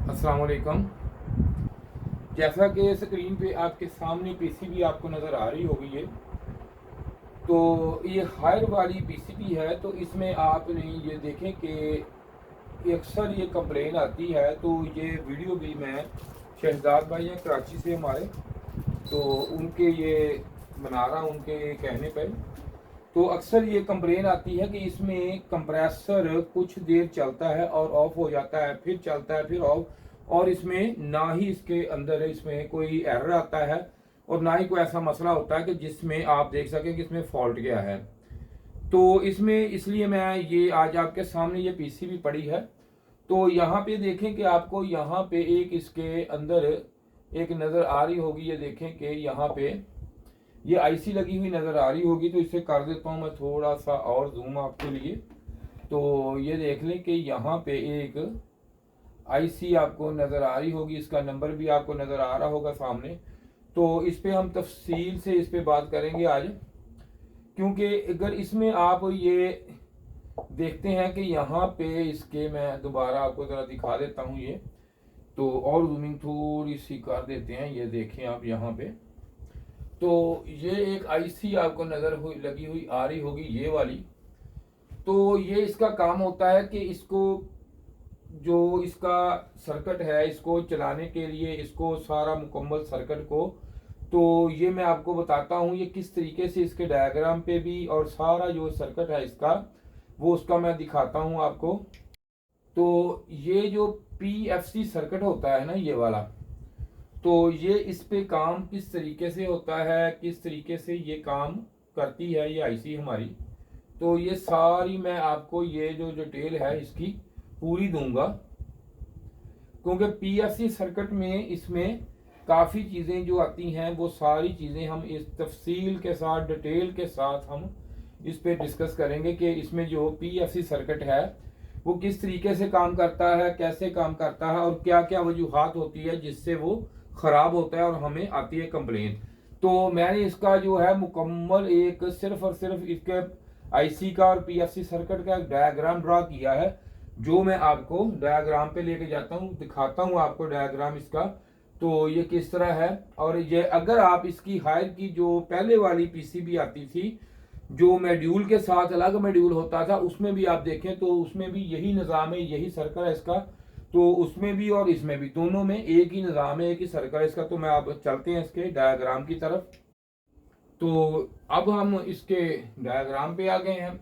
अस्सलाम वालेकुम। जैसा कि स्क्रीन पे आपके सामने पीसीबी आपको नज़र आ रही होगी तो ये हायर वाली पीसीबी है। तो इसमें आपने ये देखें कि अक्सर ये कंप्लेन आती है। तो ये वीडियो भी मैं शहजाद भाई हैं कराची से हमारे, तो उनके ये बना रहा हूँ उनके कहने पर। तो अक्सर ये कंप्लेन आती है कि इसमें कंप्रेसर कुछ देर चलता है और ऑफ हो जाता है, फिर चलता है फिर ऑफ, और इसमें ना ही इसके अंदर इसमें कोई एरर आता है और ना ही कोई ऐसा मसला होता है कि जिसमें आप देख सकें कि इसमें फॉल्ट गया है। तो इसमें इसलिए मैं ये आज आपके सामने ये पीसीबी पड़ी है। तो यहाँ पे देखें कि आपको यहाँ पे एक इसके अंदर एक नज़र आ रही होगी। ये देखें कि यहाँ पे ये आईसी लगी हुई नज़र आ रही होगी। तो इसे कर देता हूँ मैं थोड़ा सा और जूम आपके लिए। तो ये देख लें कि यहाँ पे एक आईसी आपको नज़र आ रही होगी, इसका नंबर भी आपको नज़र आ रहा होगा सामने। तो इस पे हम तफसील से इस पे बात करेंगे आज, क्योंकि अगर इसमें आप ये देखते हैं कि यहाँ पे इसके मैं दोबारा आपको ज़रा दिखा देता हूँ ये, तो और जूमिंग थोड़ी सी कर देते हैं। ये देखें आप यहाँ पे, तो ये एक आईसी आपको नज़र लगी हुई आ रही होगी ये वाली। तो ये इसका काम होता है कि इसको जो इसका सर्किट है इसको चलाने के लिए इसको सारा मुकम्मल सर्किट को, तो ये मैं आपको बताता हूँ ये किस तरीके से इसके डायग्राम पे भी, और सारा जो सर्किट है इसका वो उसका मैं दिखाता हूँ आपको। तो ये जो पीएफसी सर्किट होता है ना ये वाला, तो ये इस पे काम किस तरीके से होता है, किस तरीके से ये काम करती है ये आईसी हमारी, तो ये सारी मैं आपको ये जो डिटेल है इसकी पूरी दूंगा। क्योंकि पीएफसी सर्किट में इसमें काफ़ी चीज़ें जो आती हैं वो सारी चीज़ें हम इस तफसील के साथ डिटेल के साथ हम इस पे डिस्कस करेंगे कि इसमें जो पीएफसी सर्किट है वो किस तरीके से काम करता है, कैसे काम करता है, और क्या क्या वजूहात होती है जिससे वो ख़राब होता है और हमें आती है कंप्लेन। तो मैंने इसका जो है मुकम्मल एक सिर्फ और सिर्फ इसके आईसी का और पीएफसी सर्किट का एक डायग्राम ड्रा किया है, जो मैं आपको डायग्राम पे लेके जाता हूँ, दिखाता हूँ आपको डायग्राम इसका। तो ये किस तरह है, और ये अगर आप इसकी हायर की जो पहले वाली पीसीबी आती थी जो मॉड्यूल के साथ अलग मॉड्यूल होता था उसमें भी आप देखें तो उसमें भी यही निज़ाम है, यही सर्कल है इसका। तो उसमें भी और इसमें भी दोनों में एक ही निज़ाम है, एक ही सर्कल है इसका। तो मैं आप चलते हैं इसके डायग्राम की तरफ। तो अब हम इसके डायग्राम पे आ गए हैं।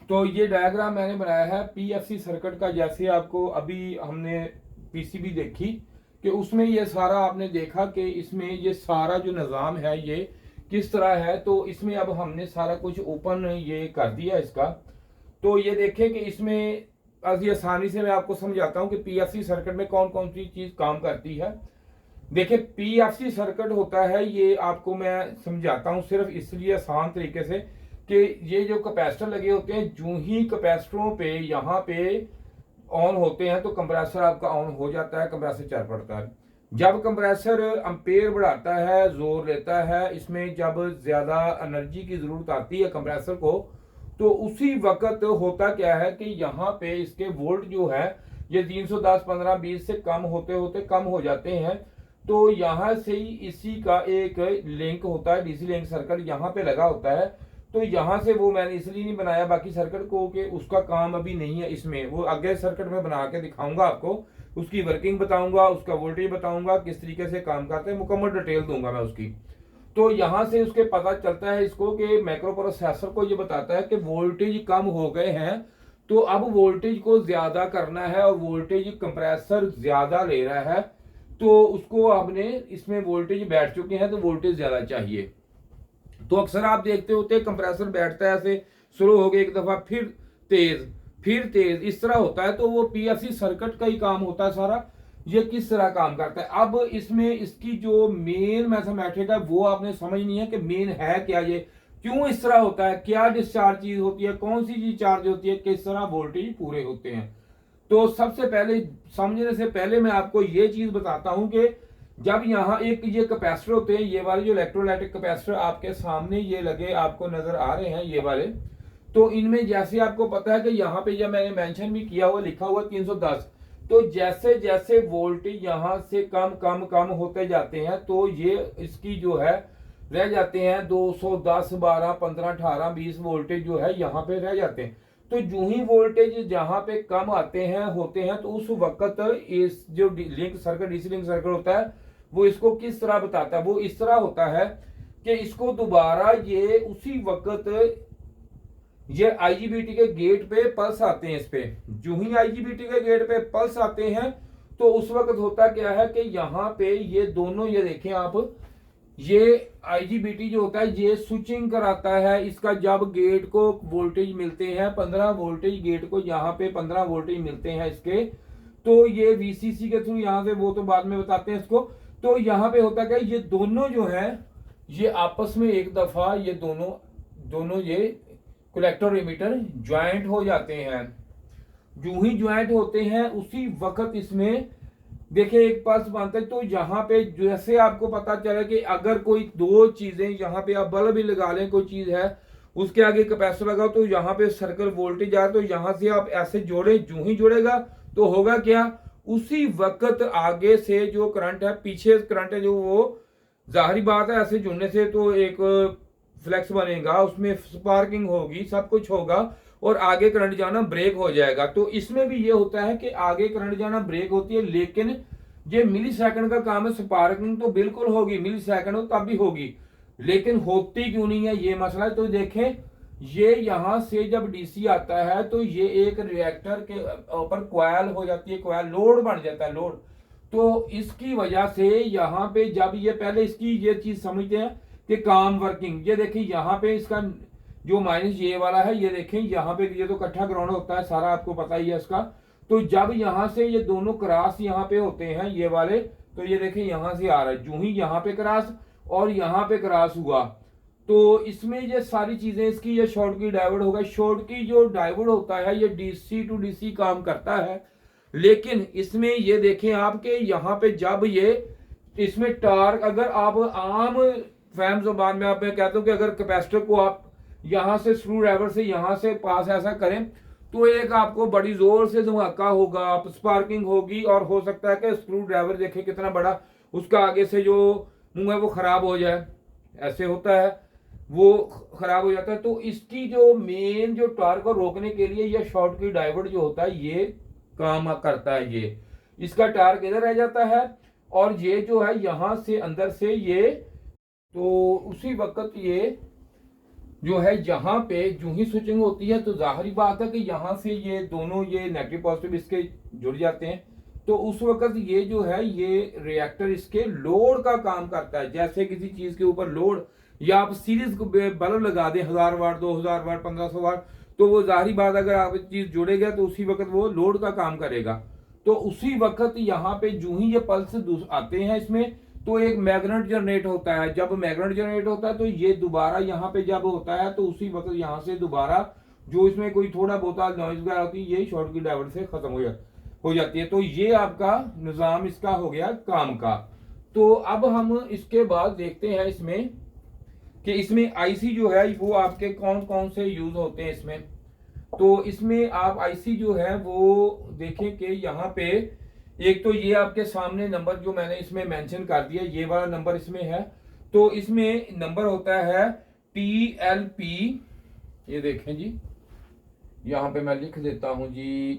तो ये डायग्राम मैंने बनाया है पीएफसी सर्किट का। जैसे आपको अभी हमने पीसीबी देखी कि उसमें ये सारा आपने देखा कि इसमें ये सारा जो निज़ाम है ये किस तरह है। तो इसमें अब हमने सारा कुछ ओपन ये कर दिया इसका। तो ये देखें कि इसमें अभी आसानी से मैं आपको समझाता हूँ कि पीएफसी सर्किट में कौन कौन सी चीज़ काम करती है। देखिए पीएफसी सर्किट होता है, ये आपको मैं समझाता हूँ सिर्फ इसलिए आसान तरीके से कि ये जो कैपेसिटर लगे होते हैं, जो ही कैपेसिटरों पे यहाँ पे ऑन होते हैं तो कंप्रेसर आपका ऑन हो जाता है, कंप्रेसर चल पड़ता है। जब कंप्रेसर एम्पेयर बढ़ाता है, जोर लेता है, इसमें जब ज़्यादा एनर्जी की ज़रूरत आती है कंप्रेसर को, तो उसी वक्त होता क्या है कि यहाँ पे इसके वोल्ट जो है ये 310, 15, 20 से कम होते होते कम हो जाते हैं। तो यहाँ से ही इसी का एक लिंक होता है, डीसी लिंक सर्किट यहाँ पे लगा होता है। तो यहाँ से वो मैंने इसलिए नहीं बनाया बाकी सर्किट को कि उसका काम अभी नहीं है इसमें, वो आगे सर्किट में बना के दिखाऊंगा आपको, उसकी वर्किंग बताऊंगा, उसका वोल्टेज बताऊंगा, किस तरीके से काम करते हैं, मुकम्मल डिटेल दूंगा मैं उसकी। तो यहाँ से उसके पता चलता है इसको कि माइक्रो प्रोसेसर को ये बताता है कि वोल्टेज कम हो गए हैं, तो अब वोल्टेज को ज्यादा करना है और वोल्टेज कंप्रेसर ज्यादा ले रहा है, तो उसको आपने इसमें वोल्टेज बैठ चुके हैं तो वोल्टेज ज्यादा चाहिए। तो अक्सर आप देखते होते हैं कंप्रेसर बैठता है ऐसे, स्लो हो गया एक दफा, फिर तेज इस तरह होता है। तो वो पीएफसी सर्किट का ही काम होता है सारा। ये किस तरह काम करता है, अब इसमें इसकी जो मेन मैथमेटिक है वो आपने समझनी है कि मेन है क्या, ये क्यों इस तरह होता है, क्या डिस्चार्ज चीज होती है, कौन सी चीज चार्ज होती है, किस तरह वोल्टेज पूरे होते हैं। तो सबसे पहले समझने से पहले मैं आपको ये चीज बताता हूं कि जब यहाँ एक ये कैपेसिटर होते हैं, ये वाले जो इलेक्ट्रोलाइटिक कैपेसिटर आपके सामने ये लगे आपको नजर आ रहे हैं ये वाले, तो इनमें जैसे आपको पता है कि यहाँ पे जब मैंने मेंशन भी किया हुआ लिखा हुआ 310, तो जैसे जैसे वोल्टेज यहाँ से कम कम कम होते जाते हैं तो ये इसकी जो है रह जाते हैं 210 12 15 18 20 वोल्टेज जो है यहाँ पे रह जाते हैं। तो जो ही वोल्टेज जहाँ पे कम आते हैं होते हैं तो उस वक्त इस जो link circuit DC link circuit होता है वो इसको किस तरह बताता है, वो इस तरह होता है कि इसको दोबारा ये उसी वक्त ये आईजीबीटी के गेट पे पल्स आते हैं। इस पे जो ही आईजीबीटी के गेट पे पल्स आते हैं तो उस वक्त होता क्या है कि यहाँ पे ये दोनों, ये देखें आप, ये आईजीबीटी जो होता है ये स्विचिंग कराता है इसका। जब गेट को वोल्टेज मिलते हैं 15 वोल्टेज, गेट को यहाँ पे 15 वोल्टेज मिलते हैं इसके, तो ये वीसीसी के थ्रू यहाँ से, वो तो बाद में बताते हैं इसको। तो यहाँ पे होता क्या, ये दोनों जो है ये आपस में एक दफा ये दोनों ये कलेक्टर इमीटर ज्वाइंट हो जाते हैं। जो ही ज्वाइंट होते हैं उसी वक्त इसमें देखिए एक पल्स बनता है। तो यहाँ पे जैसे आपको पता चला कि अगर कोई दो चीजें यहाँ पे आप बल्ब भी लगा लें, कोई चीज है उसके आगे कैपेसिटर लगाओ तो यहाँ पे सर्कल वोल्टेज आ, तो यहाँ से आप ऐसे जोड़े, जो ही जोड़ेगा तो होगा क्या, उसी वक्त आगे से जो करंट है, पीछे करंट है जो, वो जाहिर बात है ऐसे जुड़ने से तो एक फ्लैक्स बनेगा, उसमें स्पार्किंग होगी, सब कुछ होगा और आगे करंट जाना ब्रेक हो जाएगा। तो इसमें भी ये होता है कि आगे करंट जाना ब्रेक होती है, लेकिन ये मिली सेकंड का काम है। स्पार्किंग तो बिल्कुल होगी, मिली सेकंड हो तब भी होगी, लेकिन होती क्यों नहीं है ये मसला है। तो देखें ये यहां से जब डीसी आता है तो ये एक रिएक्टर के ऊपर क्वाइल हो जाती है, क्वाइल लोड बन जाता है, लोड। तो इसकी वजह से यहाँ पे जब ये पहले इसकी ये चीज समझते हैं कि काम वर्किंग, ये देखिए यहाँ पे इसका जो माइनस ये वाला है, ये देखें यहाँ पे ये तो इकट्ठा ग्राउंड होता है सारा, आपको पता ही है इसका। तो जब यहाँ से ये दोनों क्रॉस यहाँ पे होते हैं ये वाले, तो ये देखें यहाँ से आ रहा है, जो ही यहाँ पे क्रॉस और यहाँ पे क्रॉस हुआ तो इसमें ये सारी चीजें इसकी, ये शॉर्ट की डायोड होगा। शॉर्ट की जो डायोड होता है ये डीसी टू डीसी काम करता है, लेकिन इसमें ये देखें आपके यहाँ पे जब ये इसमें टार्क, अगर आप आम फैम जुबान में आप मैं कहता हूँ कि अगर कैपेसिटर को आप यहां से स्क्रू ड्राइवर से यहां से पास ऐसा करें तो एक आपको बड़ी जोर से धमाका होगा, आप स्पार्किंग होगी, और हो सकता है कि स्क्रू ड्राइवर देखे कितना बड़ा, उसका आगे से जो मुंह है वो खराब हो जाए, ऐसे होता है, वो खराब हो जाता है। तो इसकी जो मेन जो टार्क को रोकने के लिए ये शॉर्ट की डायोड जो होता है ये काम करता है। ये इसका टार्क इधर रह जाता है और ये जो है यहां से अंदर से ये, तो उसी वक्त ये जो है यहाँ पे जो ही स्विचिंग होती है तो जाहिर बात है कि यहाँ से ये दोनों ये नेगेटिव पॉजिटिव इसके जुड़ जाते हैं। तो उस वक्त ये जो है ये रिएक्टर इसके लोड का काम करता है। जैसे किसी चीज के ऊपर लोड, या आप सीरीज बल्ब लगा दें 1000 वाट 2000 वाट 1500 वाट, तो वो जाहिर बात अगर आप चीज जोड़ेगा तो उसी वक्त वो लोड का काम करेगा। तो उसी वक्त यहाँ पे जो ही ये पल्स आते हैं इसमें तो एक मैग्नेट जनरेट होता है। जब मैग्नेट जनरेट होता है तो ये दोबारा यहाँ पे जब होता है तो उसी वक्त यहाँ से दोबारा जो इसमें कोई थोड़ा बहुत नॉइज वगैरह होती है ये शॉर्ट की डायोड से खत्म हो जाती है। तो ये आपका निजाम इसका हो गया काम का। तो अब हम इसके बाद देखते हैं इसमें कि इसमें आईसी जो है वो आपके कौन कौन से यूज होते हैं इसमें। तो इसमें आप आईसी जो है वो देखें कि यहाँ पे एक तो ये आपके सामने नंबर जो मैंने इसमें मेंशन कर दिया, ये वाला नंबर इसमें है। तो इसमें नंबर होता है TLP, ये देखें जी, यहां पे मैं लिख देता हूं जी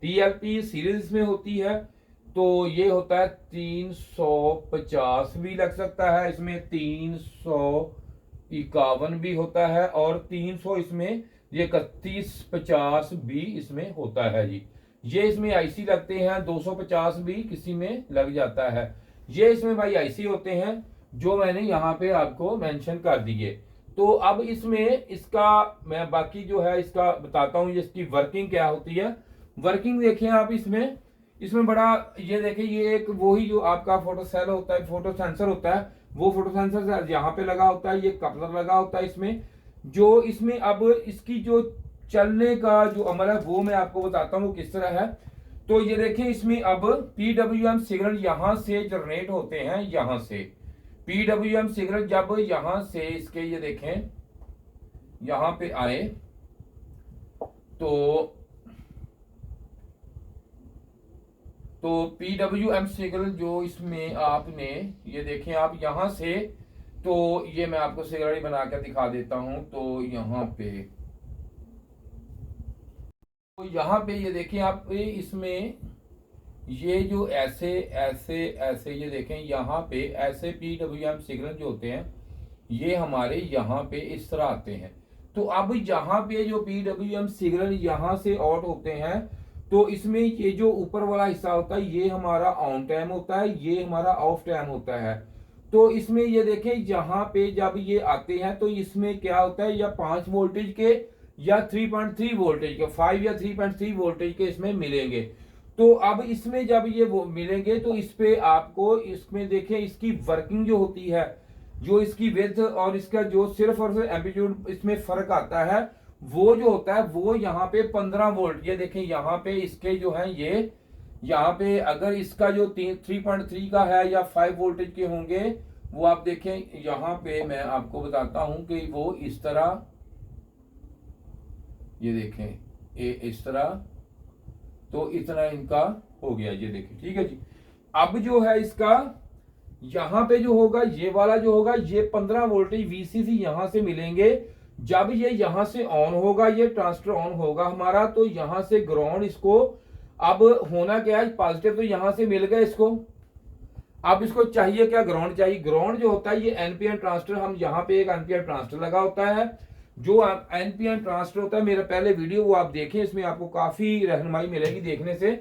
TLP सीरीज में होती है। तो ये होता है 350 भी लग सकता है, इसमें 351 भी होता है और 300 इसमें ये 3150 भी इसमें होता है जी। ये इसमें आईसी लगते हैं, 250 भी किसी में लग जाता है। ये इसमें भाई आईसी होते हैं जो मैंने यहाँ पे आपको मेंशन कर दिए। तो अब इसमें इसका मैं बाकी जो है इसका बताता हूँ, इसकी वर्किंग क्या होती है। वर्किंग देखें आप इसमें बड़ा ये देखें, ये एक वही जो आपका फोटो सेल होता है, फोटो सेंसर होता है, वो फोटो सेंसर यहाँ पे लगा होता है, ये कपलर लगा होता है इसमें। जो इसमें अब इसकी जो चलने का जो अमल है वो मैं आपको बताता हूँ किस तरह है। तो ये देखें इसमें अब PWM सिग्नल यहां से जनरेट होते हैं, यहां से PWM सिग्नल जब यहां से इसके ये देखें यहां पे आए तो PWM सिग्नल जो इसमें आपने ये देखें आप यहाँ से, तो ये मैं आपको सिग्नल बना कर दिखा देता हूं। तो यहाँ पे ये देखें आप, इसमें ये जो ऐसे ऐसे ऐसे ये देखें यहाँ पे ऐसे PWM सिग्नल जो होते हैं ये हमारे यहाँ पे इस तरह आते हैं। तो अब यहाँ पे जो PWM सिग्नल यहाँ से आउट होते हैं, तो इसमें ये जो ऊपर वाला हिस्सा होता है ये हमारा ऑन टाइम होता है, ये हमारा ऑफ टाइम होता है। तो इसमें ये देखें यहाँ पे जब ये आते हैं तो इसमें क्या होता है, या 5 वोल्टेज के या 3.3 वोल्टेज के, 5 या 3.3 वोल्टेज के इसमें मिलेंगे। तो अब इसमें जब ये वो मिलेंगे तो इस पे आपको इसमें देखें इसकी वर्किंग जो होती है, जो इसकी विड्थ और इसका जो सिर्फ और सिर्फ एम्पलीट्यूड इसमें फर्क आता है, वो जो होता है वो यहाँ पे 15 वोल्ट। ये देखें यहाँ पे इसके जो है ये यहाँ पे अगर इसका जो 3.3 का है या 5 वोल्टेज के होंगे, वो आप देखें यहाँ पे मैं आपको बताता हूं कि वो इस तरह, ये देखें ये इस तरह, तो इतना इनका हो गया। ये देखें ठीक है जी। अब जो है इसका यहाँ पे जो होगा ये वाला जो होगा ये 15 वोल्टेज VCC यहां से मिलेंगे। जब ये यहां से ऑन होगा, ये ट्रांजिस्टर ऑन होगा हमारा, तो यहां से ग्राउंड इसको अब होना क्या है, पॉजिटिव तो यहां से मिल गया इसको। अब इसको चाहिए क्या, ग्राउंड चाहिए। ग्राउंड जो होता है ये NPN ट्रांजिस्टर, हम यहाँ पे एक NPN ट्रांजिस्टर लगा होता है। जो NPN ट्रांजिस्टर होता है, मेरा पहले वीडियो वो आप देखें, इसमें आपको काफी रहनुमाई मिलेगी देखने से।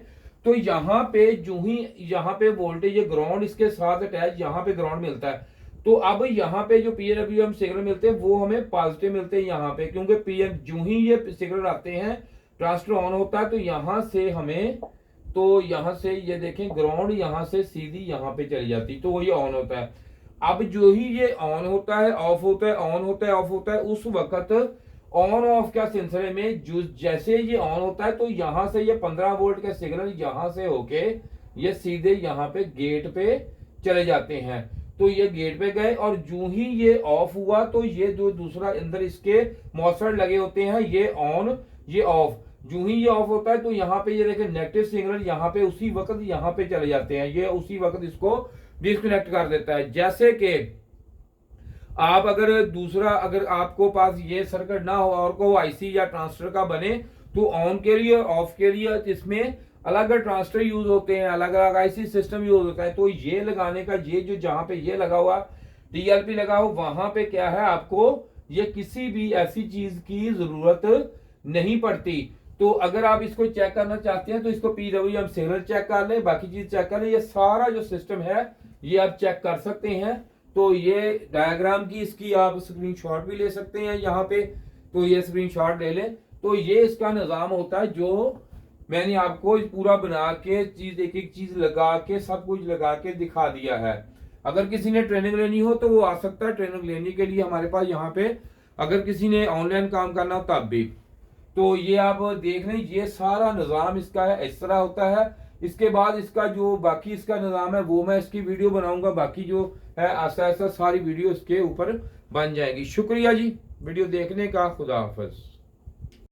तो यहाँ पे जो ही यहाँ पे वोल्टेज, ये ग्राउंड इसके साथ अटैच, यहाँ पे ग्राउंड मिलता है। तो अब यहाँ पे जो PWM सिग्नल मिलते हैं वो हमें पॉजिटिव मिलते हैं यहाँ पे, क्योंकि PM जो ही ये सिग्नल आते हैं ट्रांजिस्टर ऑन होता है, तो यहाँ से हमें, तो यहाँ से ये देखें ग्राउंड यहाँ से सीधी यहाँ पे चली जाती, तो वो ये ऑन होता है। अब जो ही ये ऑन होता है ऑफ होता है, ऑन होता है ऑफ होता है, उस वक्त ऑन ऑफ का सिलसिले में जो जैसे ये ऑन होता है तो यहां से ये 15 वोल्ट के सिग्नल यहां से होके ये सीधे यहाँ पे गेट पे चले जाते हैं। तो ये गेट पे गए और जो ही ये ऑफ हुआ तो ये जो दूसरा अंदर इसके मॉसफेट लगे होते हैं, ये ऑन ये ऑफ, जो ही ये ऑफ होता है तो यहाँ पे ये देखें नेगेटिव सिग्नल यहाँ पे उसी वक्त यहाँ पे चले जाते हैं, ये उसी वक्त इसको डिस्कनेक्ट कर देता है। जैसे कि आप अगर दूसरा, अगर आपको पास ये सर्किट ना हो और को IC या ट्रांजिस्टर का बने, तो ऑन के लिए ऑफ के लिए इसमें अलग अलग ट्रांजिस्टर यूज होते हैं, अलग अलग IC सिस्टम यूज होता है। तो ये लगाने का, ये जो जहां पे ये लगा हुआ TLP लगा हो, वहां पे क्या है आपको ये किसी भी ऐसी चीज की जरूरत नहीं पड़ती। तो अगर आप इसको चेक करना चाहते हैं तो इसको PWM सिग्नल चेक कर लें, बाकी चीज चेक कर लें, ये सारा जो सिस्टम है ये आप चेक कर सकते हैं। तो ये डायग्राम की इसकी आप स्क्रीनशॉट भी ले सकते हैं यहाँ पे, तो ये स्क्रीनशॉट ले लें। तो ये इसका निज़ाम होता है जो मैंने आपको पूरा बना के चीज एक एक चीज लगा के सब कुछ लगा के दिखा दिया है। अगर किसी ने ट्रेनिंग लेनी हो तो वो आ सकता है, ट्रेनिंग लेने के लिए हमारे पास यहाँ पे, अगर किसी ने ऑनलाइन काम करना हो तब भी। तो ये आप देख लें, ये सारा निज़ाम इसका है, इस तरह होता है। इसके बाद इसका जो बाकी इसका निज़ाम है वो मैं इसकी वीडियो बनाऊंगा, बाकी जो है आस्ता आस्ता सारी वीडियो इसके ऊपर बन जाएगी। शुक्रिया जी वीडियो देखने का, खुदा हाफिज।